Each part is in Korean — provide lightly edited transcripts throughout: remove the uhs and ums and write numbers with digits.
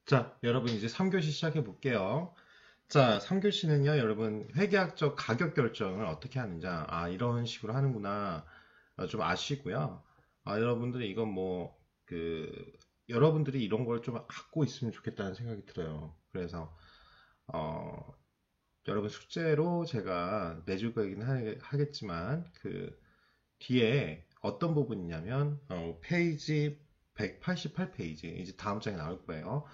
자, 여러분 이제 3교시 시작해 볼게요. 자, 3교시는요, 여러분 회계학적 가격 결정을 어떻게 하는지, 이런 식으로 하는구나. 좀 아시고요. 여러분들이 이건 여러분들이 이런 걸 좀 갖고 있으면 좋겠다는 생각이 들어요. 그래서, 어, 여러분 숙제로 제가 내줄 거긴 하겠지만, 뒤에 어떤 부분이냐면, 페이지 188페이지, 이제 다음 장에 나올 거예요.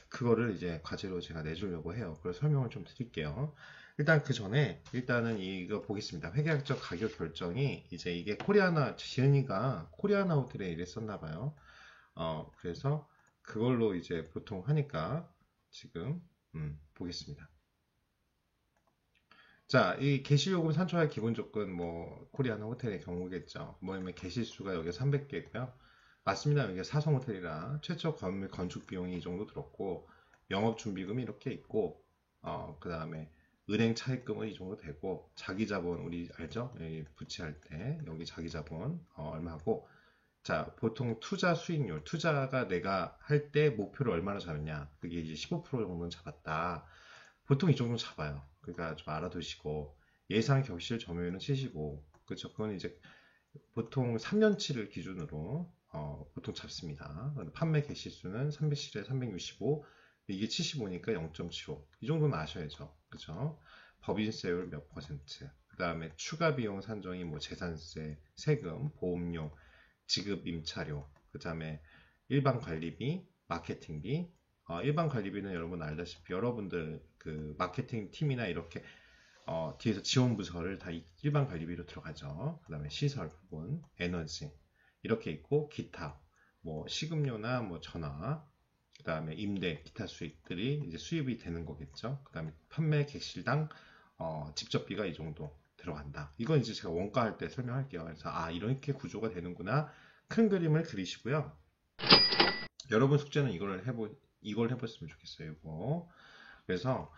그거를 이제 과제로 제가 내주려고 해요. 그래서 설명을 좀 드릴게요. 일단 그 전에 일단은 이거 보겠습니다. 회계학적 가격 결정이 이제 이게 코리아나 지은이가 코리아나 호텔에 일했었나 봐요. 그래서 그걸로 이제 보통 하니까 지금 보겠습니다. 자, 이 개시요금 산출할 기본 조건 코리아나 호텔의 경우겠죠. 뭐냐면 개시수가 여기 300개고요. 맞습니다. 이게 사성 호텔이라 최초 건물 건축 비용이 이 정도 들었고 영업 준비금이 이렇게 있고 그 다음에 은행 차입금은 이 정도 되고 자기 자본 우리 알죠? 여기 부채할 때 여기 자기 자본 얼마고 자 보통 투자 수익률 투자가 내가 할 때 목표를 얼마나 잡았냐 그게 이제 15% 정도는 잡았다. 보통 이 정도 잡아요. 그러니까 좀 알아두시고 예상 격실 점유율은 75. 그렇죠? 그건 이제 보통 3년치를 기준으로 보통 잡습니다. 판매 개시수는 307에 365, 이게 75니까 0.75. 이 정도는 아셔야죠. 그죠? 법인세율 몇 퍼센트, 그 다음에 추가 비용 산정이 재산세, 세금, 보험료, 지급 임차료, 그 다음에 일반 관리비, 마케팅비. 일반 관리비는 여러분 알다시피 여러분들 그 마케팅 팀이나 이렇게 뒤에서 지원 부서를 다 일반 관리비로 들어가죠. 그 다음에 시설 부분, 에너지 이렇게 있고 기타 식음료나 전화, 그 다음에 임대, 기타 수익들이 이제 수입이 되는 거겠죠. 그 다음에 판매 객실당 직접비가 이 정도 들어간다. 이건 이제 제가 원가 할 때 설명할게요. 그래서 이렇게 구조가 되는구나. 큰 그림을 그리시고요. 여러분 숙제는 이걸 해봤으면 좋겠어요. 이거. 그래서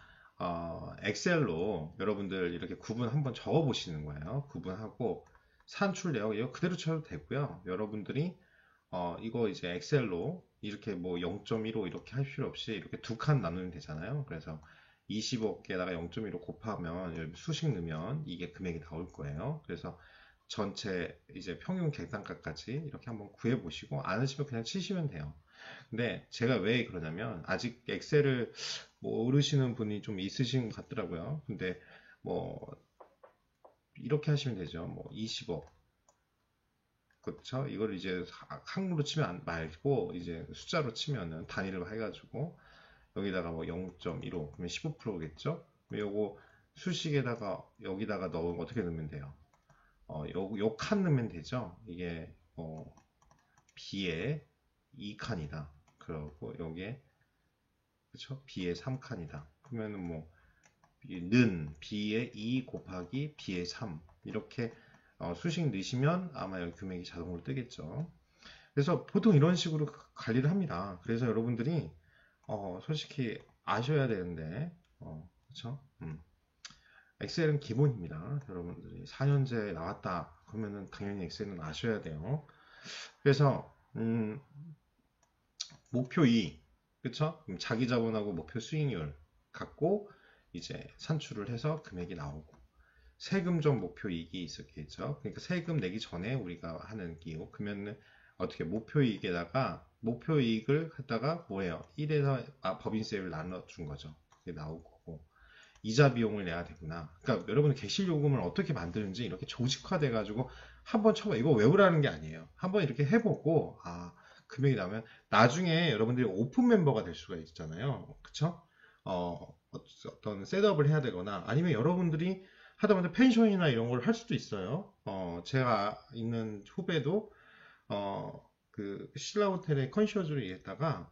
엑셀로 여러분들 이렇게 구분 한번 적어 보시는 거예요. 구분하고 산출 내역 이거 그대로 쳐도 되고요. 여러분들이 이거 이제 엑셀로 이렇게 0.15 이렇게 할 필요 없이 이렇게 두 칸 나누면 되잖아요. 그래서 20억에다가 0.15 곱하면 수식 넣으면 이게 금액이 나올 거예요. 그래서 전체 이제 평균 객단가까지 이렇게 한번 구해 보시고 안 하시면 그냥 치시면 돼요. 근데 제가 왜 그러냐면 아직 엑셀을 모르시는 분이 좀 있으신 것 같더라고요. 근데 뭐 이렇게 하시면 되죠. 20억. 그렇죠? 이걸 이제 항으로 치면 말고 이제 숫자로 치면은 단위를 해가지고 여기다가 0.15 그러면 15%겠죠? 요거 수식에다가 여기다가 넣으면 어떻게 넣으면 돼요? 요 칸 넣으면 되죠? 이게 B에 2칸이다. 그러고 여기에 그쵸? B에 3칸이다. 그러면은 는 B에 2 곱하기 B에 3 이렇게 수식 넣으시면 아마 여기 금액이 자동으로 뜨겠죠. 그래서 보통 이런 식으로 관리를 합니다. 그래서 여러분들이 솔직히 아셔야 되는데 그쵸? 엑셀은 기본입니다. 여러분들이 4년제 나왔다 그러면은 당연히 엑셀은 아셔야 돼요. 그래서 목표 2, 그쵸? 그럼 자기 자본하고 목표 수익률 갖고 이제 산출을 해서 금액이 나오고 세금적 목표 이익이 있었겠죠. 그러니까 세금 내기 전에 우리가 하는 기호 그러면은 어떻게 목표 이익에다가 목표 이익을 갖다가 뭐예요? 1에서 법인세율 나눠준 거죠. 그게 나오고 이자 비용을 내야 되구나. 그러니까 여러분은 객실 요금을 어떻게 만드는지 이렇게 조직화돼 가지고 한번 쳐봐. 이거 외우라는 게 아니에요. 한번 이렇게 해보고 금액이 나오면 나중에 여러분들이 오픈 멤버가 될 수가 있잖아요. 그쵸? 어떤 셋업을 해야 되거나 아니면 여러분들이 하다 보면 펜션이나 이런 걸 할 수도 있어요. 제가 있는 후배도 그 신라 호텔의 컨시어즈로 일했다가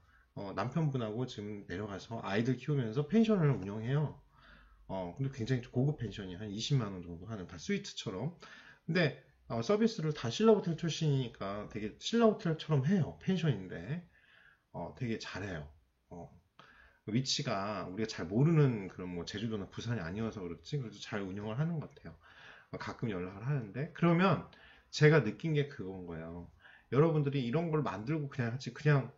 남편분하고 지금 내려가서 아이들 키우면서 펜션을 운영해요. 근데 굉장히 고급 펜션이 한 20만 원 정도 하는 다 스위트처럼. 근데 서비스를 다 신라 호텔 출신이니까 되게 신라 호텔처럼 해요. 펜션인데 되게 잘해요. 위치가 우리가 잘 모르는 그런 제주도나 부산이 아니어서 그렇지 그래도 잘 운영을 하는 것 같아요. 가끔 연락을 하는데 그러면 제가 느낀 게 그건 거예요. 여러분들이 이런 걸 만들고 그냥 하지 그냥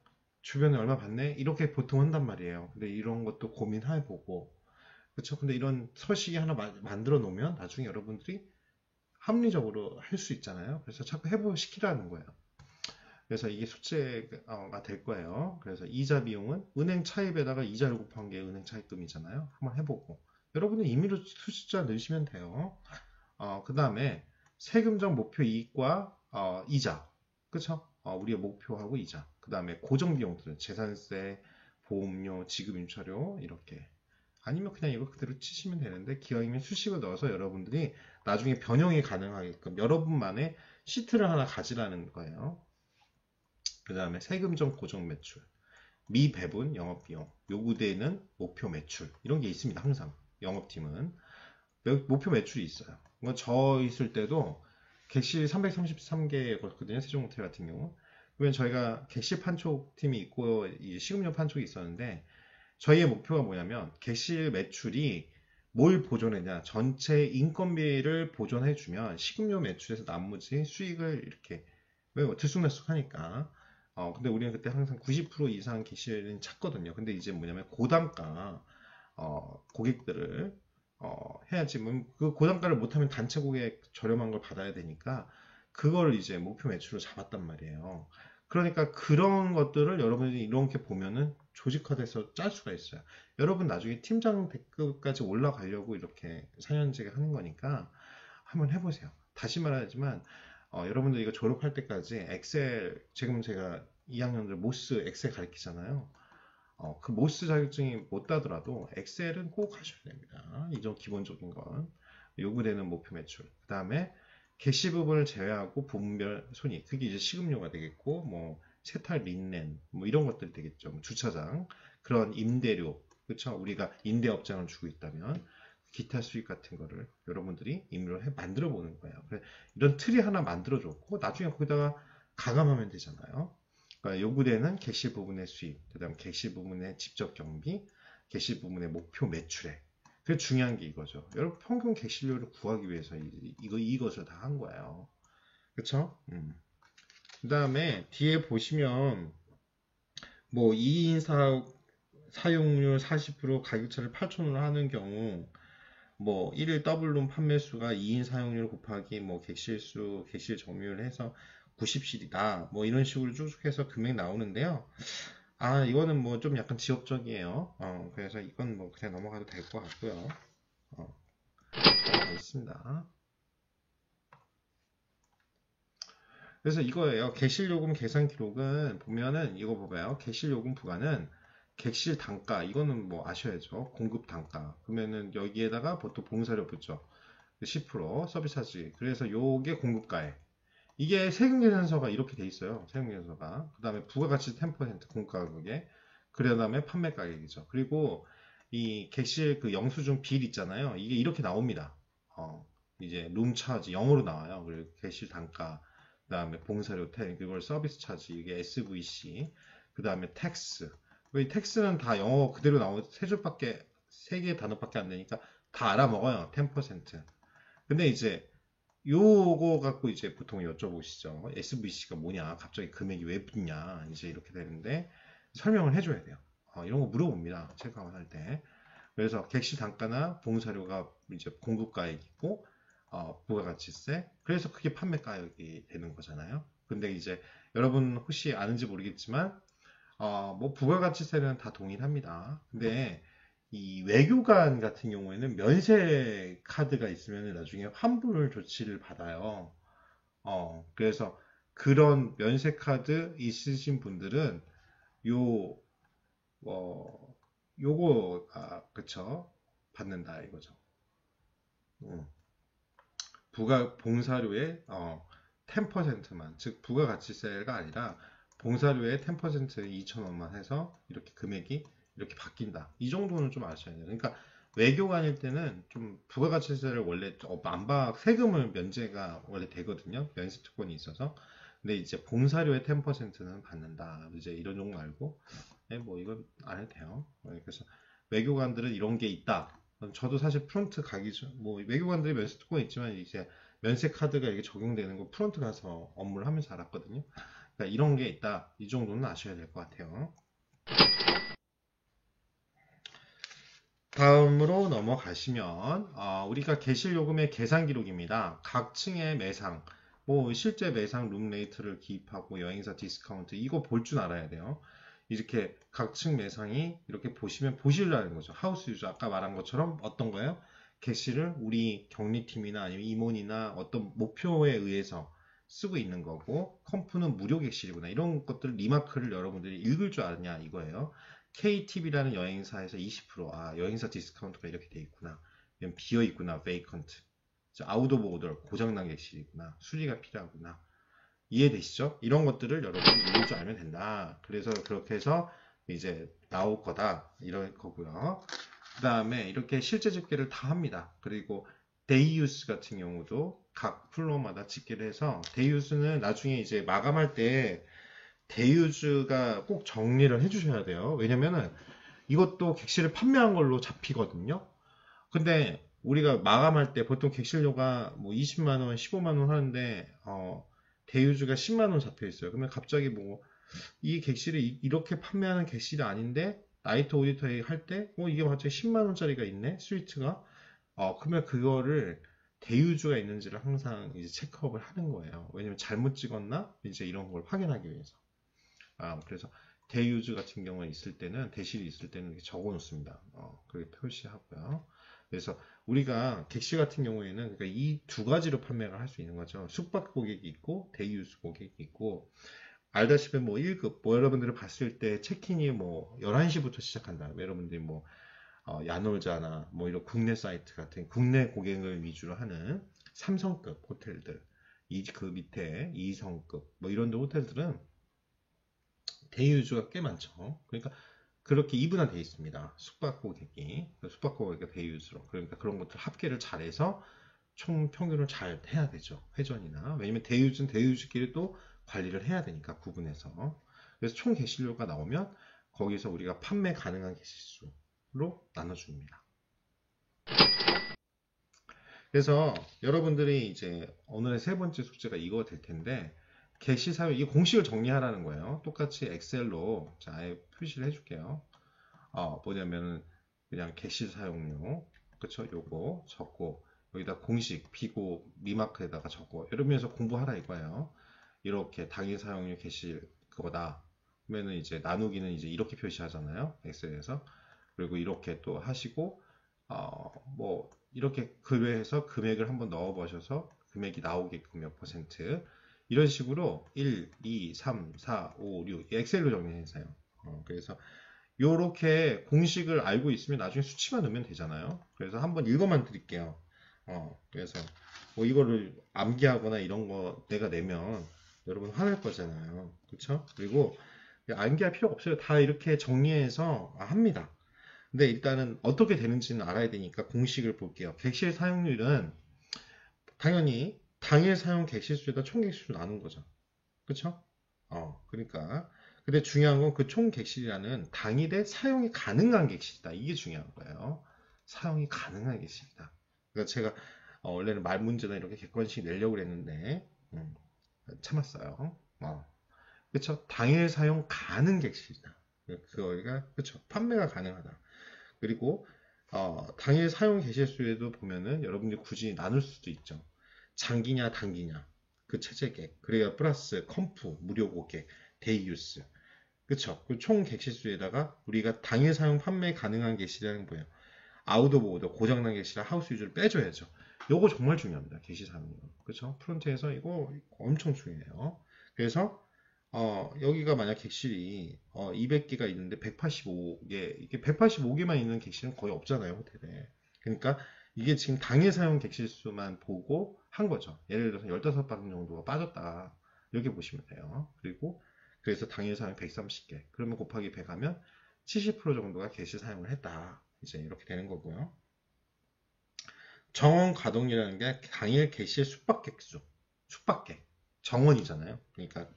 주변에 얼마 받네? 이렇게 보통 한단 말이에요. 근데 이런 것도 고민해보고, 그쵸? 근데 이런 서식이 하나 만들어 놓으면 나중에 여러분들이 합리적으로 할 수 있잖아요. 그래서 자꾸 해보고 시키라는 거예요. 그래서 이게 숙제가 될 거예요. 그래서 이자 비용은 은행 차입에다가 이자를 곱한 게 은행 차입금이잖아요. 한번 해보고. 여러분은 임의로 숫자 넣으시면 돼요. 그 다음에 세금적 목표 이익과 이자. 그쵸? 우리의 목표하고 이자. 그 다음에 고정비용들은 재산세, 보험료, 지급임차료 이렇게. 아니면 그냥 이거 그대로 치시면 되는데 기왕이면 수식을 넣어서 여러분들이 나중에 변형이 가능하게끔 여러분만의 시트를 하나 가지라는 거예요. 그 다음에 세금적 고정 매출, 미배분 영업비용, 요구되는 목표 매출 이런 게 있습니다. 항상 영업팀은 목표 매출이 있어요. 저 있을 때도 객실 333개였거든요. 세종호텔 같은 경우. 그러면 저희가 객실 판촉 팀이 있고 식음료 판촉이 있었는데 저희의 목표가 뭐냐면 객실 매출이 뭘 보존했냐, 전체 인건비를 보존해주면 식음료 매출에서 나머지 수익을 이렇게 들쑥날쑥하니까. 근데 우리는 그때 항상 90% 이상 객실은 찾거든요. 근데 이제 뭐냐면 고단가 고객들을 해야지. 그 고단가를 못하면 단체 고객 저렴한 걸 받아야 되니까 그걸 이제 목표 매출로 잡았단 말이에요. 그러니까 그런 것들을 여러분이 이렇게 보면은 조직화돼서 짤 수가 있어요. 여러분 나중에 팀장 대급까지 올라가려고 이렇게 4년제가 하는 거니까 한번 해보세요. 다시 말하지만 여러분들 이거 졸업할 때까지 엑셀, 지금 제가 2학년들 모스 엑셀 가르치잖아요. 그 모스 자격증이 못 따더라도 엑셀은 꼭 하셔야 됩니다. 이种기본적인 건 요구되는 목표 매출. 그 다음에 개시 부분을 제외하고 부분별 손익. 그게 이제 식음료가 되겠고, 뭐 세탁 린넨, 뭐 이런 것들 되겠죠. 뭐 주차장, 그런 임대료, 그렇죠? 우리가 임대업장을 주고 있다면 기타 수익 같은 거를 여러분들이 임의로 만들어 보는 거예요. 이런 틀이 하나 만들어 줬고 나중에 거기다가 가감하면 되잖아요. 그러니까 요구되는 객실 부분의 수입, 그다음 객실 부분의 직접 경비, 객실 부분의 목표 매출액. 그게 중요한 게 이거죠. 여러분 평균 객실료를 구하기 위해서 이것을 다 한 거예요. 그쵸? 그 다음에 뒤에 보시면 뭐 2인 사용률 40% 가격차를 8,000원으로 하는 경우 뭐 1일 더블룸 판매수가 2인 사용률 곱하기 뭐 객실수, 객실 점유율 해서 90실이다. 뭐 이런 식으로 쭉쭉 해서 금액 나오는데요. 이거는 뭐 좀 약간 지역적이에요. 그래서 이건 뭐 그냥 넘어가도 될 것 같고요. 있습니다. 그래서 이거예요. 객실요금 계산 기록은 보면은 이거 봐봐요. 객실요금 부과는 객실 단가, 이거는 뭐 아셔야죠. 공급 단가. 그러면은 여기에다가 보통 봉사료 붙죠. 10% 서비스 차지. 그래서 요게 공급가액. 이게 세금 계산서가 이렇게 돼 있어요. 세금 계산서가. 그 다음에 부가가치 10% 공가격에. 그 다음에 판매 가격이죠. 그리고 이 객실 그 영수증 빌 있잖아요. 이게 이렇게 나옵니다. 이제 룸 차지 영어로 나와요. 그리고 객실 단가, 그 다음에 봉사료 태, 그걸 서비스 차지, 이게 SVC, 그 다음에 텍스. 이 텍스는 다 영어 그대로 나오고 세 줄밖에, 세 개의 단어밖에 안 되니까 다 알아먹어요. 10%. 근데 이제 요거 갖고 이제 보통 여쭤보시죠. SVC가 뭐냐? 갑자기 금액이 왜 붙냐? 이제 이렇게 되는데 설명을 해줘야 돼요. 이런 거 물어봅니다. 체크아웃 할 때. 그래서 객실 단가나 봉사료가 이제 공급가액이고 부가가치세. 그래서 그게 판매가액이 되는 거잖아요. 근데 이제 여러분 혹시 아는지 모르겠지만 뭐 부가가치세는 다 동일합니다. 근데 이 외교관 같은 경우에는 면세 카드가 있으면 나중에 환불 조치를 받아요. 그래서 그런 면세 카드 있으신 분들은 요, 요거, 그쵸? 받는다 이거죠. 봉사료의 10%만, 즉 부가가치세가 아니라 봉사료의 10% 2,000원만 해서 이렇게 금액이 이렇게 바뀐다. 이 정도는 좀 아셔야 돼요. 그러니까 외교관일 때는 좀 부가가치세를 원래 세금을 면제가 원래 되거든요. 면세 특권이 있어서. 근데 이제 봉사료의 10%는 받는다. 이제 이런 정도 알고, 뭐 이건 안 해도 돼요. 그래서 외교관들은 이런 게 있다. 저도 사실 프론트 가기 전, 뭐 외교관들이 면세 특권이 있지만 이제 면세 카드가 이게 적용되는 거 프론트 가서 업무를 하면서 알았거든요. 그러니까 이런 게 있다. 이 정도는 아셔야 될 것 같아요. 다음으로 넘어가시면 우리가 객실 요금의 계산 기록입니다. 각 층의 매상, 뭐 실제 매상 룸레이트를 기입하고 여행사 디스카운트 이거 볼 줄 알아야 돼요. 이렇게 각 층 매상이 이렇게 보시면 보시려는 거죠. 하우스 유저 아까 말한 것처럼 어떤 거예요? 객실을 우리 격리팀이나 아니면 임원이나 어떤 목표에 의해서 쓰고 있는 거고 컴프는 무료 객실이구나. 이런 것들 리마크를 여러분들이 읽을 줄 아느냐 이거예요. KTB라는 여행사에서 20% 여행사 디스카운트가 이렇게 돼 있구나. 비어 있구나. 베이컨트. 아웃 오브 오더 고장난 객실이구나. 수리가 필요하구나. 이해되시죠? 이런 것들을 여러분이 읽을 줄 알면 된다. 그래서 그렇게 해서 이제 나올 거다. 이럴 거고요. 그 다음에 이렇게 실제 집계를 다 합니다. 그리고 데이유스 같은 경우도 각 플로어마다 집계를 해서 데이유스는 나중에 이제 마감할 때 대유주가 꼭 정리를 해주셔야 돼요. 왜냐면은 이것도 객실을 판매한 걸로 잡히거든요. 근데 우리가 마감할 때 보통 객실료가 뭐 20만원, 15만원 하는데 대유주가 10만원 잡혀 있어요. 그러면 갑자기 뭐 이 객실이 이렇게 판매하는 객실이 아닌데 나이트 오디터 할 때 이게 갑자기 10만원짜리가 있네 스위트가 그러면 그거를 대유주가 있는지를 항상 이제 체크업을 하는 거예요. 왜냐면 잘못 찍었나 이제 이런 걸 확인하기 위해서. 그래서 대유주 같은 경우에 있을 때는 대실이 있을 때는 이렇게 적어 놓습니다. 그렇게 표시하고요. 그래서 우리가 객실 같은 경우에는 그러니까 이 두 가지로 판매를 할 수 있는 거죠. 숙박 고객이 있고 대유주 고객이 있고 알다시피 뭐 1급 뭐 여러분들이 봤을 때 체킹이 뭐 11시부터 시작한다. 여러분들이 뭐 야놀자나 뭐 이런 국내 사이트 같은 국내 고객을 위주로 하는 3성급 호텔들 그 밑에 2성급 뭐 이런 데 호텔들은 대유주가 꽤 많죠. 그러니까 그렇게 이분화되어 있습니다. 숙박 고객이 대유주로 그러니까 그런 것들 합계를 잘해서 총 평균을 잘 해야 되죠. 회전이나 왜냐면 대유주는 대유주끼리 또 관리를 해야 되니까 구분해서 그래서 총 객실료가 나오면 거기서 우리가 판매 가능한 객실수로 나눠줍니다. 그래서 여러분들이 이제 오늘의 세 번째 숙제가 이거 될 텐데 객실 사용 이 공식을 정리하라는 거예요. 똑같이 엑셀로 자 아예 표시를 해줄게요. 뭐냐면은 그냥 객실 사용료 그쵸 요거 적고 여기다 공식 비고 리마크에다가 적고 이러면서 공부하라 이거예요. 이렇게 당일 사용료 객실 그거다. 그러면은 이제 나누기는 이제 이렇게 표시하잖아요. 엑셀에서 그리고 이렇게 또 하시고 뭐 이렇게 글에서 금액을 한번 넣어 보셔서 금액이 나오게끔 몇 퍼센트 이런 식으로 1, 2, 3, 4, 5, 6 엑셀로 정리해서요. 그래서 이렇게 공식을 알고 있으면 나중에 수치만 넣으면 되잖아요. 그래서 한번 읽어만 드릴게요. 그래서 뭐 이거를 암기하거나 이런 거 내가 내면 여러분 화낼 거잖아요. 그렇죠? 그리고 암기할 필요가 없어요. 다 이렇게 정리해서 합니다. 근데 일단은 어떻게 되는지는 알아야 되니까 공식을 볼게요. 객실 사용률은 당연히 당일 사용 객실수에다 총 객실수 나눈 거죠. 그쵸? 그러니까. 근데 중요한 건 그 총 객실이라는 당일에 사용이 가능한 객실이다. 이게 중요한 거예요. 사용이 가능한 객실이다. 그러니까 제가 원래는 말 문제나 이렇게 객관식 내려고 그랬는데 참았어요. 그쵸? 당일 사용 가능 객실이다. 그거가 그쵸? 판매가 가능하다. 그리고 당일 사용 객실수에도 보면은 여러분들이 굳이 나눌 수도 있죠. 장기냐 단기냐 그 체제객 그래야 플러스 컴프 무료 고객 데이유스 그쵸 그 총 객실수에다가 우리가 당일 사용 판매 가능한 객실이라는 거예요. 아웃 오브 오더 고장난 객실이랑 하우스 유저를 빼줘야죠. 요거 정말 중요합니다. 객실 사용료 그쵸 프론트에서 이거 엄청 중요해요. 그래서 여기가 만약 객실이 200개가 있는데 185개 이게 185개만 있는 객실은 거의 없잖아요 호텔에. 그러니까 이게 지금 당일 사용 객실 수만 보고 한 거죠. 예를 들어서 15방 정도가 빠졌다. 이렇게 보시면 돼요. 그리고 그래서 당일 사용 130개. 그러면 곱하기 100 하면 70% 정도가 객실 사용을 했다. 이제 이렇게 되는 거고요. 정원 가동이라는 게 당일 객실 숙박객 수. 숙박객. 정원이잖아요. 그러니까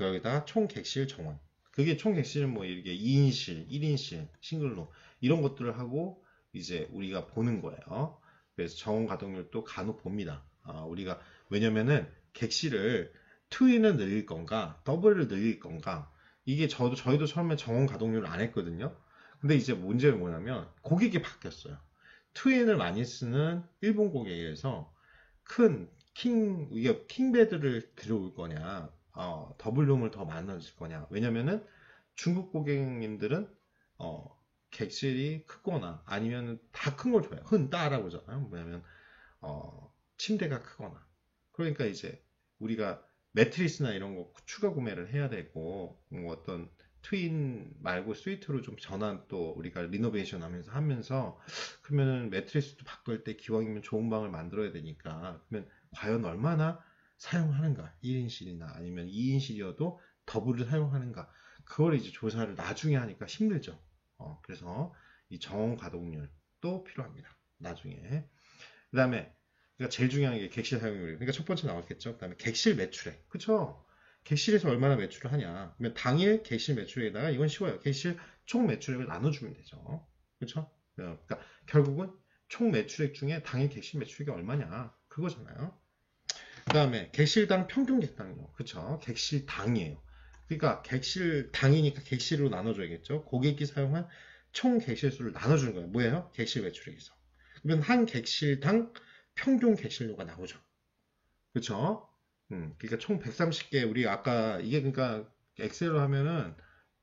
여기다가 총 객실 정원. 그게 총 객실은 뭐 이렇게 2인실, 1인실, 싱글로 이런 것들을 하고 이제 우리가 보는 거예요. 그래서 정원 가동률도 간혹 봅니다. 우리가 왜냐면은 객실을 트윈을 늘릴 건가, 더블을 늘릴 건가. 이게 저희도 처음에 정원 가동률을 안 했거든요. 근데 이제 문제는 뭐냐면 고객이 바뀌었어요. 트윈을 많이 쓰는 일본 고객에서 이게 킹베드를 들어올 거냐, 더블룸을 더 많아질 거냐. 왜냐면은 중국 고객님들은, 객실이 크거나 아니면 다 큰 걸 좋아해요. 흔따라고 하잖아요. 뭐냐면, 침대가 크거나. 그러니까 이제 우리가 매트리스나 이런 거 추가 구매를 해야 되고, 뭐 어떤 트윈 말고 스위트로 좀 전환 또 우리가 리노베이션 하면서 그러면은 매트리스도 바꿀 때 기왕이면 좋은 방을 만들어야 되니까 그러면 과연 얼마나 사용하는가, 1인실이나 아니면 2인실이어도 더블을 사용하는가, 그걸 이제 조사를 나중에 하니까 힘들죠. 그래서 이 정원 가동률도 필요합니다. 나중에. 그 다음에 그러니까 제일 중요한 게 객실 사용률. 그러니까 첫 번째 나왔겠죠. 그 다음에 객실 매출액. 그쵸? 객실에서 얼마나 매출을 하냐. 그러면 당일 객실 매출액에다가 이건 쉬워요. 객실 총 매출액을 나눠주면 되죠. 그쵸? 그러니까 결국은 총 매출액 중에 당일 객실 매출액이 얼마냐. 그거잖아요. 그 다음에 객실당 평균 객당료. 그쵸? 객실당이에요. 그러니까 객실당이니까 객실로 나눠줘야겠죠. 고객이 사용한 총 객실 수를 나눠주는 거예요. 뭐예요? 객실 매출액에서. 그러면 한 객실당 평균 객실료가 나오죠. 그쵸? 그러니까 총 130개, 우리 아까 이게 그러니까 엑셀로 하면은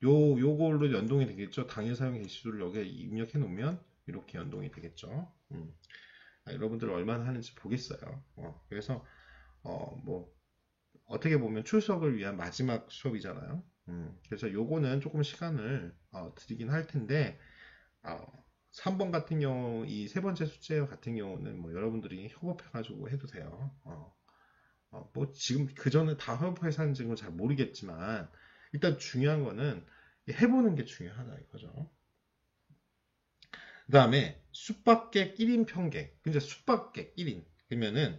요걸로 연동이 되겠죠. 당일 사용 객실수를 여기에 입력해 놓으면 이렇게 연동이 되겠죠. 여러분들 얼마나 하는지 보겠어요. 그래서 뭐 어떻게 보면 출석을 위한 마지막 수업이잖아요. 그래서 요거는 조금 시간을 드리긴 할 텐데, 3번 같은 경우, 이 세 번째 숙제 같은 경우는 뭐 여러분들이 협업해가지고 해도 돼요. 뭐 지금 그 전에 다 협업해서 하는지는 잘 모르겠지만, 일단 중요한 거는 해보는 게 중요하다 이거죠. 그 다음에 숙박객 1인 평객. 근데 숙박객 1인. 그러면은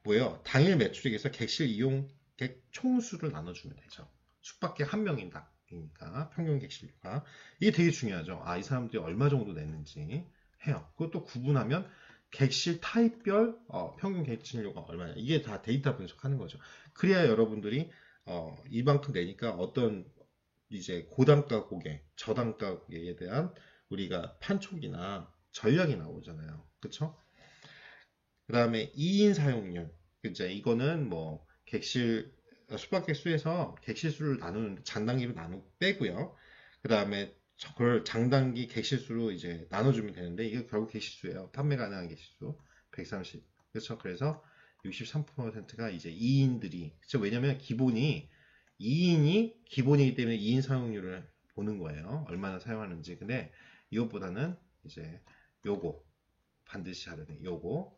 뭐예요? 당일 매출액에서 객실 이용객 총수를 나눠주면 되죠. 숙박객 한 명인당. 그러니까 평균 객실료가. 이게 되게 중요하죠. 이 사람들이 얼마 정도 냈는지 해요. 그것도 구분하면 객실 타입별 평균 객실료가 얼마냐. 이게 다 데이터 분석하는 거죠. 그래야 여러분들이 이만큼 내니까 어떤 이제 고단가 고객, 저단가 고객에 대한 우리가 판촉이나 전략이 나오잖아요. 그쵸? 그 다음에 2인 사용률. 이제 이거는 뭐 숙박객 수에서 객실 수를 나누는 장단기로 빼고요. 그 다음에 그걸 장단기 객실 수로 이제 나눠주면 되는데 이게 결국 객실 수예요. 판매 가능한 객실 수 130. 그렇죠? 그래서 63%가 이제 2인들이. 그렇죠? 왜냐면 기본이 2인이 기본이기 때문에 2인 사용률을 보는 거예요. 얼마나 사용하는지. 근데 이것보다는 이제 요거 반드시 하려면 요거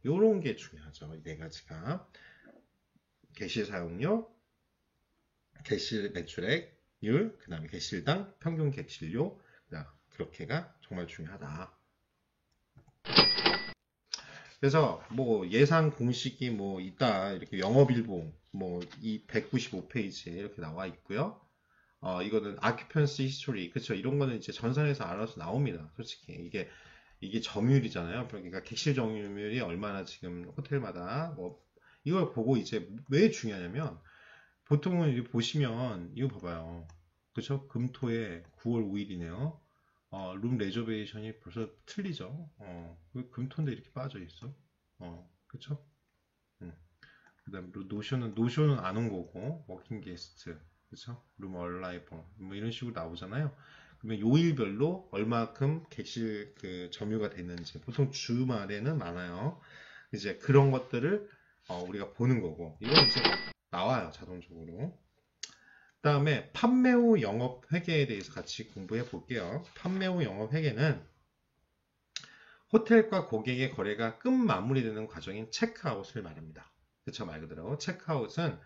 요런 게 중요하죠. 이 네 가지가 객실 사용료, 객실 매출액률, 그 다음에 객실당 평균 객실료, 그렇게가 정말 중요하다. 그래서 뭐 예상 공식이 뭐 있다, 이렇게 영업일봉 뭐 이 195페이지에 이렇게 나와 있고요. 이거는 occupancy history, 그쵸? 이런 거는 이제 전산에서 알아서 나옵니다. 솔직히 이게 점유율이잖아요. 그러니까 객실 점유율이 얼마나 지금 호텔마다 뭐 이걸 보고 이제 왜 중요하냐면 보통은 이거 보시면 이거 봐봐요. 그쵸? 금토에 9월 5일이네요. 룸 레저베이션이 벌써 틀리죠. 왜 금토인데 이렇게 빠져 있어? 그쵸? 그 다음 노쇼는 안 온 거고 워킹 게스트, 그쵸? 룸 얼라이버 뭐 이런 식으로 나오잖아요. 그러면 요일별로 얼마큼 객실 그 점유가 됐는지 보통 주말에는 많아요. 이제 그런 것들을 우리가 보는 거고 이건 이제 나와요 자동적으로. 그 다음에 판매 후 영업 회계에 대해서 같이 공부해 볼게요. 판매 후 영업 회계는 호텔과 고객의 거래가 끝 마무리되는 과정인 체크아웃을 말합니다. 그쵸? 말 그대로 체크아웃은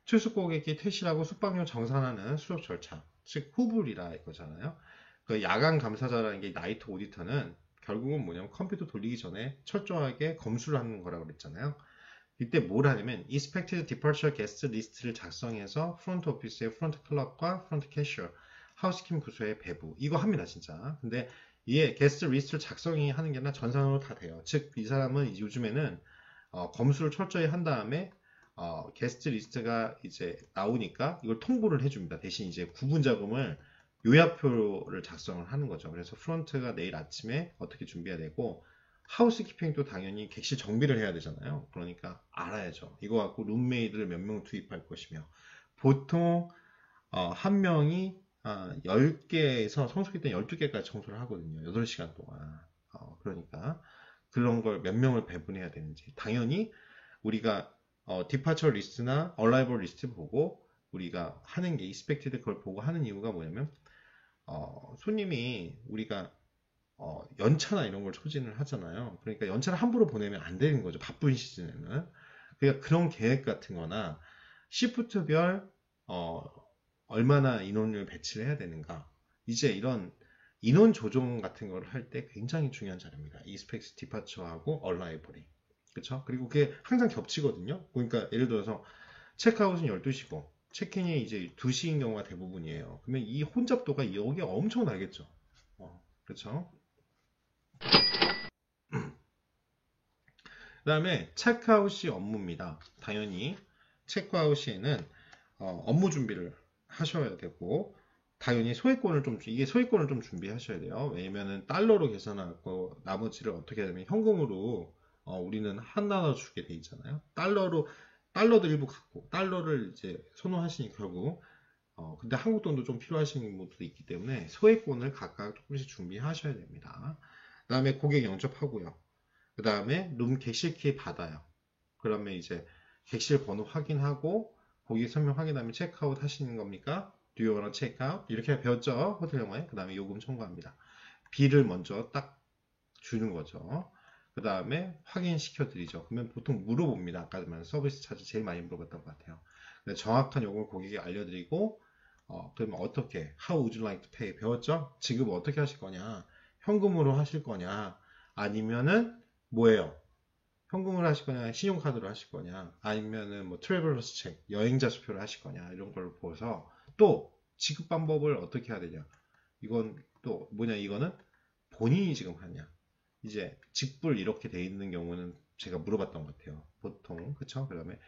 투숙 고객이 퇴실하고 숙박료 정산하는 수속 절차, 즉 후불이라 이거잖아요. 그 야간 감사자라는 게 나이트 오디터는 결국은 뭐냐면 컴퓨터 돌리기 전에 철저하게 검수를 하는 거라고 그랬잖아요. 이때 뭘 하냐면 Expected Departure Guest 리스트를 작성해서 프론트 오피스의 프론트 클럭과 프론트 캐셔, 하우스킹 부서의 배부 이거 합니다 진짜. 근데 이게 게스트 리스트를 작성이 하는 게 아니라 전산으로 다 돼요. 즉 이 사람은 요즘에는 검수를 철저히 한 다음에 게스트 리스트가 이제 나오니까 이걸 통보를 해줍니다. 대신 이제 구분 자금을 요약표를 작성을 하는 거죠. 그래서 프론트가 내일 아침에 어떻게 준비해야 되고 하우스키핑도 당연히 객실 정비를 해야 되잖아요. 그러니까 알아야죠. 이거 갖고 룸메이드를 몇 명 투입할 것이며 보통 한 명이 10개에서 성수기 때 12개까지 청소를 하거든요. 8시간 동안. 그러니까 그런 걸 몇 명을 배분해야 되는지 당연히 우리가 디파처 리스트나 얼라이벌 리스트 보고 우리가 하는 게 익스펙티드 그걸 보고 하는 이유가 뭐냐면 손님이 우리가 연차나 이런 걸 소진을 하잖아요. 그러니까 연차를 함부로 보내면 안 되는 거죠. 바쁜 시즌에는. 그러니까 그런 계획 같은 거나 시프트별 얼마나 인원을 배치를 해야 되는가. 이제 이런 인원 조정 같은 걸 할 때 굉장히 중요한 자료입니다. 익스펙트 디파처하고 얼라이벌이. 그렇죠? 그리고 그게 항상 겹치거든요. 그러니까 예를 들어서 체크아웃은 12시고 체크인이 이제 2시인 경우가 대부분이에요. 그러면 이 혼잡도가 여기에 엄청 나겠죠. 그렇죠? 그 다음에 체크아웃 시 업무입니다. 당연히 체크아웃 시에는 업무 준비를 하셔야 되고 당연히 소액권을 이게 소액권을 좀 준비하셔야 돼요. 왜냐면은 달러로 계산하고 나머지를 어떻게 하냐면 현금으로 우리는 하나 주게 돼 있잖아요. 달러도 일부 갖고 달러를 이제 선호하시니 결국 근데 한국 돈도 좀 필요하신 분들도 있기 때문에 소액권을 각각 조금씩 준비하셔야 됩니다. 그 다음에 고객 영접하고요. 그 다음에 룸 객실키 받아요. 그러면 이제 객실 번호 확인하고 고객 설명 확인하면 체크아웃 하시는 겁니까? Do you wanna check out? 이렇게 배웠죠? 호텔 영어에. 그 다음에 요금 청구합니다. 비를 먼저 딱 주는 거죠. 그 다음에 확인시켜 드리죠. 그러면 보통 물어봅니다. 아까 말한 서비스 차지 제일 많이 물어봤던 것 같아요. 정확한 요금을 고객에게 알려드리고 그러면 어떻게 How would you like to pay? 배웠죠? 지급 어떻게 하실 거냐? 현금으로 하실 거냐? 아니면은 뭐예요? 현금으로 하실 거냐? 신용카드로 하실 거냐? 아니면은 뭐 트래블러스 책, 여행자 수표를 하실 거냐? 이런 걸 보여서 또 지급 방법을 어떻게 해야 되냐? 이건 또 뭐냐? 이거는 본인이 지금 하냐? 이제 직불 이렇게 돼 있는 경우는 제가 물어봤던 것 같아요. 보통 그쵸? 그다음에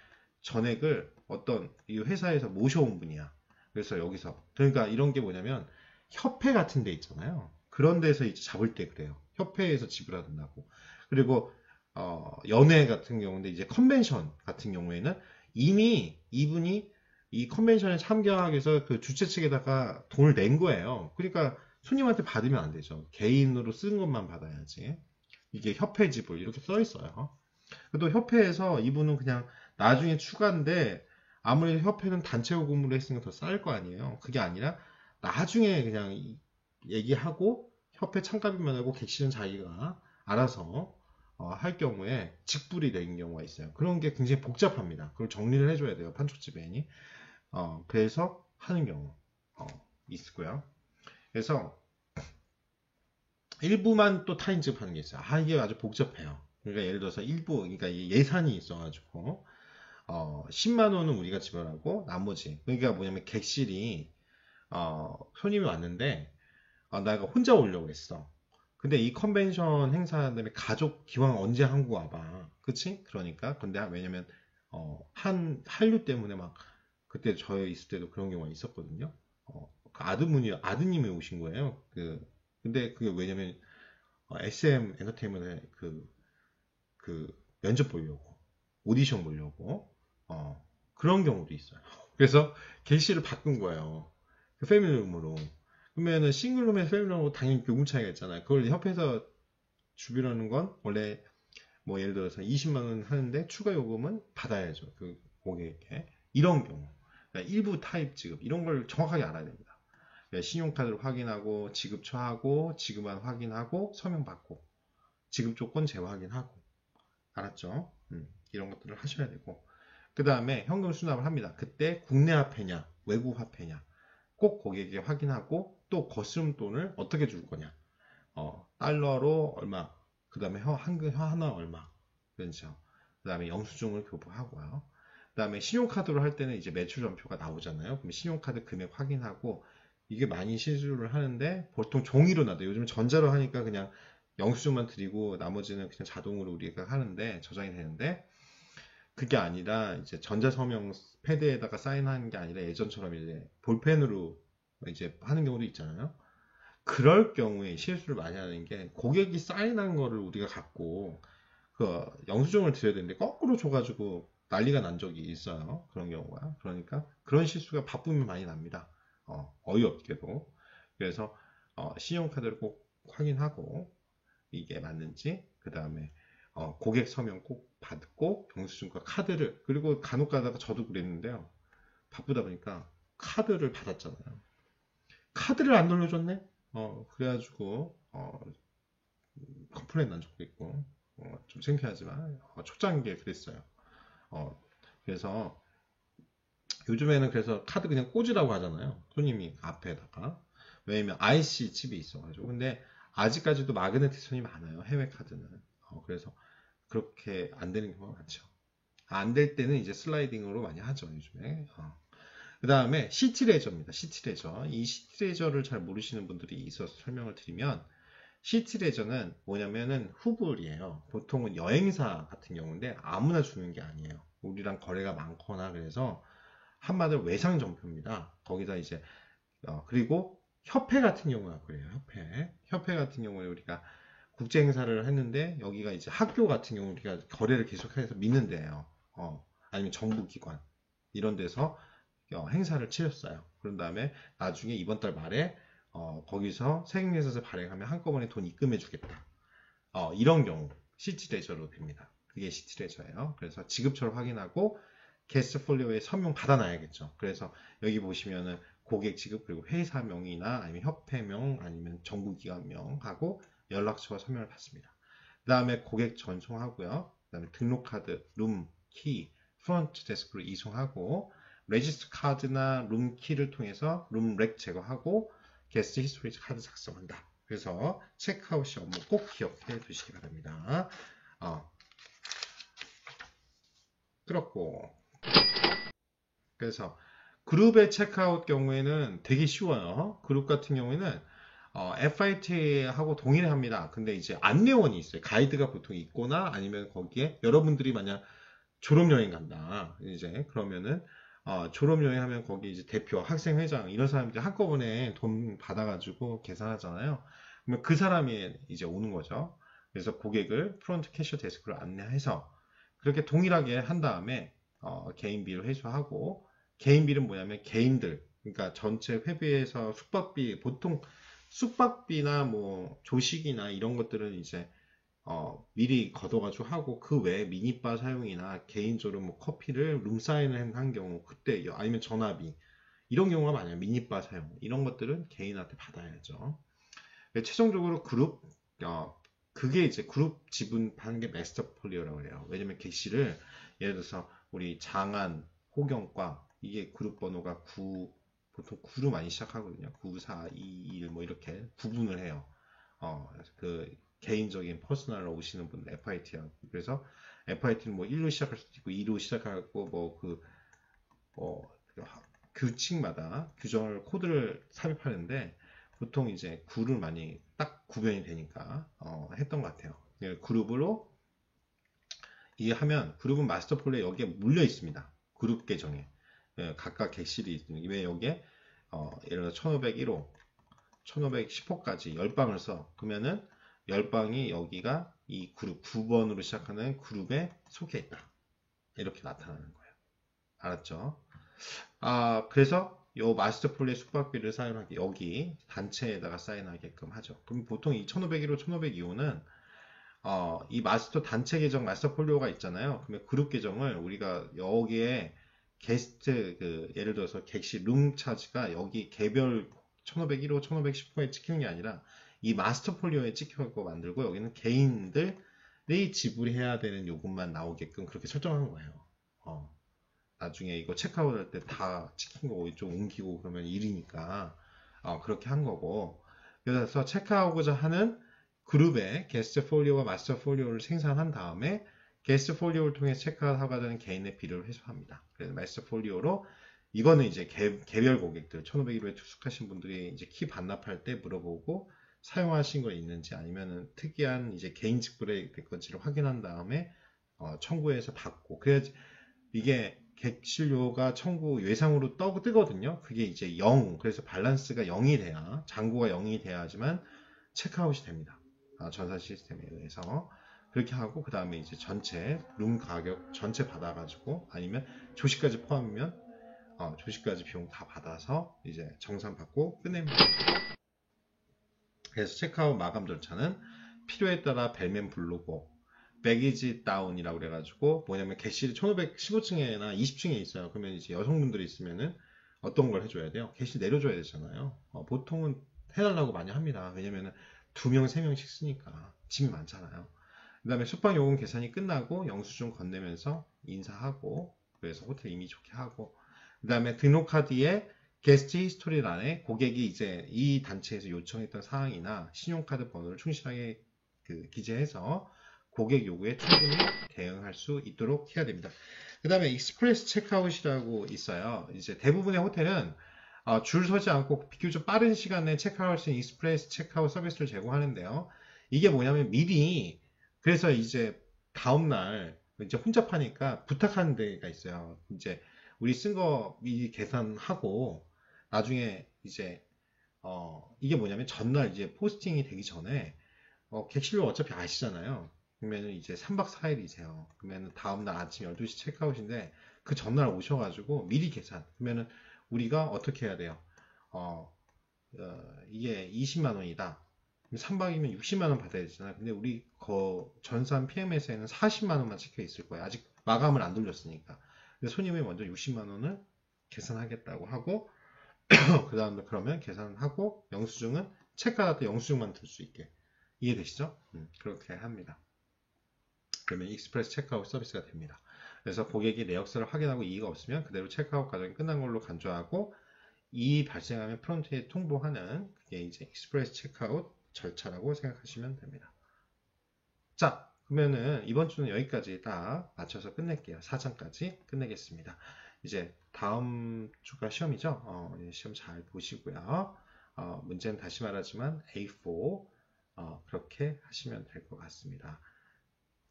전액을 어떤 이 회사에서 모셔온 분이야. 그래서 여기서 그러니까 이런 게 뭐냐면 협회 같은 데 있잖아요. 그런 데서 이제 잡을 때 그래요. 협회에서 지불한다고. 그리고 연회 같은 경우인데 이제 컨벤션 같은 경우에는 이미 이분이 이 컨벤션에 참가하기 위해서 그 주최 측에다가 돈을 낸 거예요. 그러니까 손님한테 받으면 안 되죠. 개인으로 쓴 것만 받아야지. 이게 협회 지불 이렇게 써 있어요. 또 협회에서 이분은 그냥 나중에 추가인데 아무래도 협회는 단체 요금으로 했으니까 더 쌀 거 아니에요. 그게 아니라 나중에 그냥 얘기하고 협회 참가비만 하고 객실은 자기가 알아서 할 경우에 직불이 되는 경우가 있어요. 그런 게 굉장히 복잡합니다. 그걸 정리를 해줘야 돼요. 판촉집행이. 그래서 하는 경우 있고요. 그래서 일부만 또 타인 지급하는 게 있어요. 이게 아주 복잡해요. 그러니까 예를 들어서 일부, 그러니까 예산이 있어가지고 10만 원은 우리가 지불하고 나머지 그러니까 뭐냐면 객실이 손님이 왔는데 내가 혼자 오려고 했어. 근데 이 컨벤션 행사 때문에 가족 기왕 언제 한국 와봐. 그치? 그러니까 근데 왜냐면 한류 때문에 막 그때 저희 있을 때도 그런 경우가 있었거든요. 그 아드님이 오신 거예요. 근데 그게 왜냐면 SM 엔터테인먼트에 그 면접 보려고 오디션 보려고 그런 경우도 있어요. 그래서 게시를 바꾼 거예요. 그 패밀리룸으로. 그러면은 싱글룸에서 패밀리룸으로 당연히 요금 차이가 있잖아요. 그걸 협회에서 주비라는 건 원래 뭐 예를 들어서 20만 원 하는데 추가 요금은 받아야죠. 그 고객에게. 이런 경우. 그러니까 일부 타입 지급 이런 걸 정확하게 알아야 됩니다. 그러니까 신용카드를 확인하고 지급 처하고 지급안 확인하고 서명 받고 지급 조건 재확인하고 알았죠? 이런 것들을 하셔야 되고 그 다음에 현금 수납을 합니다. 그때 국내 화폐냐 외국 화폐냐 꼭 고객에게 확인하고 또 거스름돈을 어떻게 줄 거냐 달러로 얼마 그 다음에 한국 하나 얼마 그렇죠. 그 다음에 영수증을 교부하고요. 그 다음에 신용카드로 할 때는 이제 매출 전표가 나오잖아요. 그럼 신용카드 금액 확인하고 이게 많이 시술을 하는데 보통 종이로 놔둬. 요즘 전자로 하니까 그냥 영수증만 드리고 나머지는 그냥 자동으로 우리가 하는데 저장이 되는데 그게 아니라 이제 전자서명 패드에다가 사인하는 게 아니라 예전처럼 이제 볼펜으로 이제 하는 경우도 있잖아요. 그럴 경우에 실수를 많이 하는 게 고객이 사인한 거를 우리가 갖고 그 영수증을 드려야 되는데 거꾸로 줘가지고 난리가 난 적이 있어요. 그런 경우가. 그러니까 그런 실수가 바쁘면 많이 납니다. 어이없게도. 그래서 신용카드를 꼭 확인하고 이게 맞는지, 그 다음에 고객 서명 꼭 받고 영수증과 카드를, 그리고 간혹 가다가 저도 그랬는데요. 바쁘다 보니까 카드를 받았잖아요. 카드를 안 돌려줬네? 그래가지고 컴플레인 난 적도 있고 좀 창피하지만 초창기에 그랬어요. 그래서 요즘에는 그래서 카드 그냥 꽂으라고 하잖아요. 손님이 앞에다가. 왜냐면 IC 칩이 있어가지고. 근데 아직까지도 마그네틱 선이 많아요. 해외 카드는. 그래서 그렇게 안 되는 경우가 많죠. 안 될 때는 이제 슬라이딩으로 많이 하죠, 요즘에. 그 다음에 시티레저입니다. 시티레저. 이 시티레저를 잘 모르시는 분들이 있어서 설명을 드리면, 시티레저는 뭐냐면은 후불이에요. 보통은 여행사 같은 경우인데 아무나 주는 게 아니에요. 우리랑 거래가 많거나 그래서 한마디로 외상점표입니다. 거기다 이제 그리고 협회 같은 경우가 그래요. 협회 같은 경우에 우리가 국제 행사를 했는데 여기가 이제 학교 같은 경우 우리가 거래를 계속해서 믿는 데예요. 아니면 정부기관 이런 데서 행사를 치렀어요. 그런 다음에 나중에 이번 달 말에 거기서 세금계산서 발행하면 한꺼번에 돈 입금해 주겠다. 이런 경우 시티레저로 됩니다. 그게 시티레저예요. 그래서 지급처를 확인하고 게스트폴리오에 서명 받아놔야겠죠. 그래서 여기 보시면은 고객 지급 그리고 회사명이나 아니면 협회명 아니면 정부기관명하고 연락처와 서명을 받습니다. 그 다음에 고객 전송하고요. 그 다음에 등록카드, 룸, 키, 프론트 데스크로 이송하고 레지스터 카드나 룸 키를 통해서 룸 렉 제거하고 게스트 히스토리 카드 작성한다. 그래서 체크아웃 업무 꼭 기억해 두시기 바랍니다. 그렇고 그래서 그룹의 체크아웃 경우에는 되게 쉬워요. 그룹 같은 경우에는 FIT하고 동일해 합니다. 근데 이제 안내원이 있어요. 가이드가 보통 있거나 아니면 거기에 여러분들이 만약 졸업여행 간다. 이제 그러면은 졸업여행 하면 거기 이제 대표, 학생회장 이런 사람들이 한꺼번에 돈 받아가지고 계산하잖아요. 그러면 그 사람이 이제 오는 거죠. 그래서 고객을 프론트 캐셔 데스크로 안내해서 그렇게 동일하게 한 다음에 개인비를 회수하고 개인비는 뭐냐면 개인들 그러니까 전체 회비에서 숙박비 보통 숙박비나 뭐 조식이나 이런 것들은 이제 미리 걷어가지고 하고 그 외에 미니바 사용이나 개인적으로 뭐 커피를 룸사인을 한 경우 그때 아니면 전화비 이런 경우가 많아요. 미니바 사용 이런 것들은 개인한테 받아야죠. 최종적으로 그룹 그게 이제 그룹 지분하는 게 마스터 폴리오라고 해요. 왜냐면 게시를 예를 들어서 우리 장안, 호경과 이게 그룹 번호가 9 보통 9로 많이 시작하거든요. 9, 4, 2, 1 뭐 이렇게 구분을 해요. 그 개인적인 퍼스널로 오시는 분들 FIT하고 그래서 FIT는 뭐 1로 시작할 수도 있고 2로 시작하고 규칙마다 규정을 코드를 삽입하는데 보통 이제 9를 많이 딱 구별이 되니까 했던 것 같아요. 그룹으로 이게 하면 그룹은 마스터 폴리에 여기에 물려 있습니다. 그룹 계정에 각각 객실이 있습니다. 왜 여기에 예를 들어 1501호 1510호까지 10방을 써. 그러면은 10방이 여기가 이 그룹 9번으로 시작하는 그룹에 속해 있다. 이렇게 나타나는 거예요. 알았죠? 그래서 요 마스터 폴리의 숙박비를 사인하게 여기 단체에다가 사인하게끔 하죠. 그럼 보통 이 1501호, 1502호는 이 마스터 단체 계정 마스터 폴리오가 있잖아요. 그러면 그룹 계정을 우리가 여기에 게스트 예를 들어서 객실 룸 차지가 여기 개별 1501호, 1510호에 찍히는 게 아니라 이 마스터 폴리오에 찍혀갖고 만들고 여기는 개인들이 지불해야 되는 요금만 나오게끔 그렇게 설정한 거예요. 나중에 이거 체크아웃 할 때 다 찍힌 거 좀 옮기고 그러면 일이니까 그렇게 한 거고 그래서 체크아웃하고자 하는 그룹의 게스트 폴리오와 마스터 폴리오를 생산한 다음에 게스트 폴리오를 통해 체크아웃하고자 하는 개인의 비를 회수합니다. 그래서 마스터 폴리오로 이거는 이제 개별 고객들 1501호에 투숙하신 분들이 이제 키 반납할 때 물어보고 사용하신 거 있는지 아니면은 특이한 이제 개인 직불의 건지를 확인한 다음에 청구해서 받고 그래야지 이게 객실료가 청구 예상으로 뜨거든요. 그게 이제 0, 그래서 밸런스가 0이 돼야 잔고가 0이 돼야지만 체크아웃이 됩니다. 전산 시스템에 의해서 그렇게 하고 그 다음에 이제 전체 룸 가격 전체 받아가지고 아니면 조식까지 포함이면 조식까지 비용 다 받아서 이제 정산 받고 끝냅니다. 그래서 체크아웃 마감 절차는 필요에 따라 벨맨 부르고 백이지 다운이라고 그래가지고 뭐냐면 객실이 15층에나 20층에 있어요. 그러면 이제 여성분들이 있으면은 어떤 걸 해줘야 돼요? 객실 내려줘야 되잖아요. 보통은 해달라고 많이 합니다. 왜냐면은 2명, 3명씩 쓰니까 짐이 많잖아요. 그 다음에 숙박 요금 계산이 끝나고 영수증 건네면서 인사하고 그래서 호텔 이미 좋게 하고 그 다음에 등록카드에 게스트 히스토리란에 고객이 이제 이 단체에서 요청했던 사항이나 신용카드 번호를 충실하게 기재해서 고객 요구에 충분히 대응할 수 있도록 해야 됩니다. 그 다음에 익스프레스 체크아웃이라고 있어요. 이제 대부분의 호텔은 줄 서지 않고 비교적 빠른 시간에 체크아웃 수 있는 익스프레스 체크아웃 서비스를 제공하는데요. 이게 뭐냐면 미리 그래서 이제 다음날 이제 혼자 파니까 부탁하는 데가 있어요. 이제 우리 쓴 거 미리 계산하고 나중에 이제 이게 뭐냐면 전날 이제 포스팅이 되기 전에 객실로 어차피 아시잖아요. 그러면 이제 3박 4일이세요. 그러면 다음날 아침 12시 체크아웃인데 그 전날 오셔가지고 미리 계산. 그러면은 우리가 어떻게 해야 돼요? 이게 20만 원이다. 3박이면 60만 원 받아야 되잖아요. 근데 우리 전산 PMS에는 40만 원만 찍혀 있을 거예요. 아직 마감을 안 돌렸으니까. 근데 손님이 먼저 60만 원을 계산하겠다고 하고 그 다음에 그러면 계산하고 영수증은 체크할 때 영수증만 들 수 있게 이해되시죠? 그렇게 합니다. 그러면 익스프레스 체크아웃 서비스가 됩니다. 그래서 고객이 내역서를 확인하고 이의가 없으면 그대로 체크아웃 과정이 끝난 걸로 간주하고 이의 발생하면 프론트에 통보하는 그게 이제 익스프레스 체크아웃 절차라고 생각하시면 됩니다. 자, 그러면은 이번 주는 여기까지 딱 맞춰서 끝낼게요. 4장까지 끝내겠습니다. 이제 다음 주가 시험이죠. 시험 잘 보시고요. 문제는 다시 말하지만 A4 그렇게 하시면 될 것 같습니다.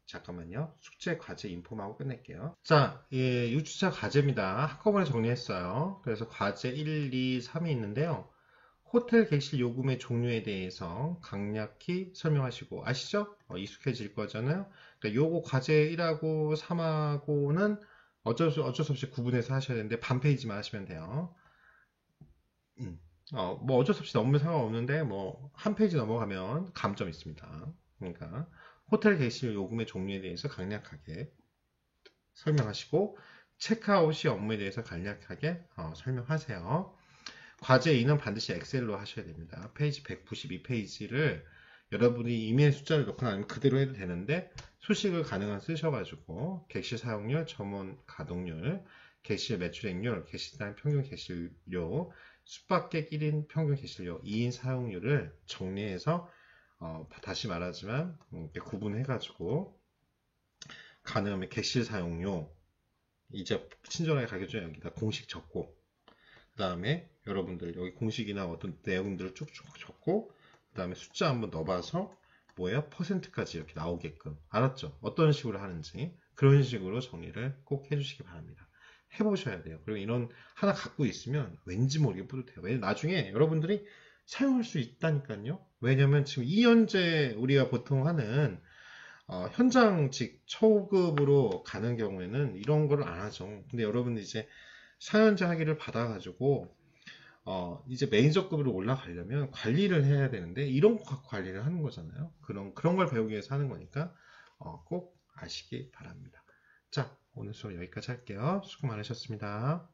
잠깐만요. 숙제 과제 인폼하고 끝낼게요. 자, 6주차 과제입니다. 한꺼번에 정리했어요. 그래서 과제 1, 2, 3이 있는데요. 호텔 객실 요금의 종류에 대해서 간략히 설명하시고 아시죠? 익숙해질 거잖아요. 그러니까 요거 과제 1하고 3하고는 어쩔 수 없이 구분해서 하셔야 되는데 반 페이지만 하시면 돼요. 뭐 어쩔 수 없이 넘으면 상관없는데 뭐 한 페이지 넘어가면 감점 있습니다. 그러니까 호텔 객실 요금의 종류에 대해서 간략하게 설명하시고 체크아웃이 업무에 대해서 간략하게 설명하세요. 과제 2는 반드시 엑셀로 하셔야 됩니다. 페이지 192페이지를 여러분이 이메일 숫자를 넣거나 아니면 그대로 해도 되는데 수식을 가능한 쓰셔가지고 객실 사용률, 점원 가동률, 객실 매출액률, 객실당 평균 객실료, 숙박객 1인 평균 객실료, 2인 사용률을 정리해서 다시 말하지만 이렇게 구분해가지고 가능하면 객실 사용료 이제 친절하게 가르쳐줘요. 여기다 공식 적고 그 다음에 여러분들 여기 공식이나 어떤 내용들을 쭉쭉 적고 그 다음에 숫자 한번 넣어봐서 뭐예요? 퍼센트까지 이렇게 나오게끔 알았죠? 어떤 식으로 하는지 그런 식으로 정리를 꼭 해주시기 바랍니다. 해보셔야 돼요. 그리고 이런 하나 갖고 있으면 왠지 모르게 뿌듯해요. 왜냐면 나중에 여러분들이 사용할 수 있다니까요. 왜냐면 지금 이현재 우리가 보통 하는 현장직 초급으로 가는 경우에는 이런 거를 안 하죠. 근데 여러분들 이제 4년제 학위를 받아가지고 이제 매니저급으로 올라가려면 관리를 해야 되는데 이런 거 갖고 관리를 하는 거잖아요. 그런 걸 배우기 위해서 하는 거니까 꼭 아시기 바랍니다. 자, 오늘 수업 여기까지 할게요. 수고 많으셨습니다.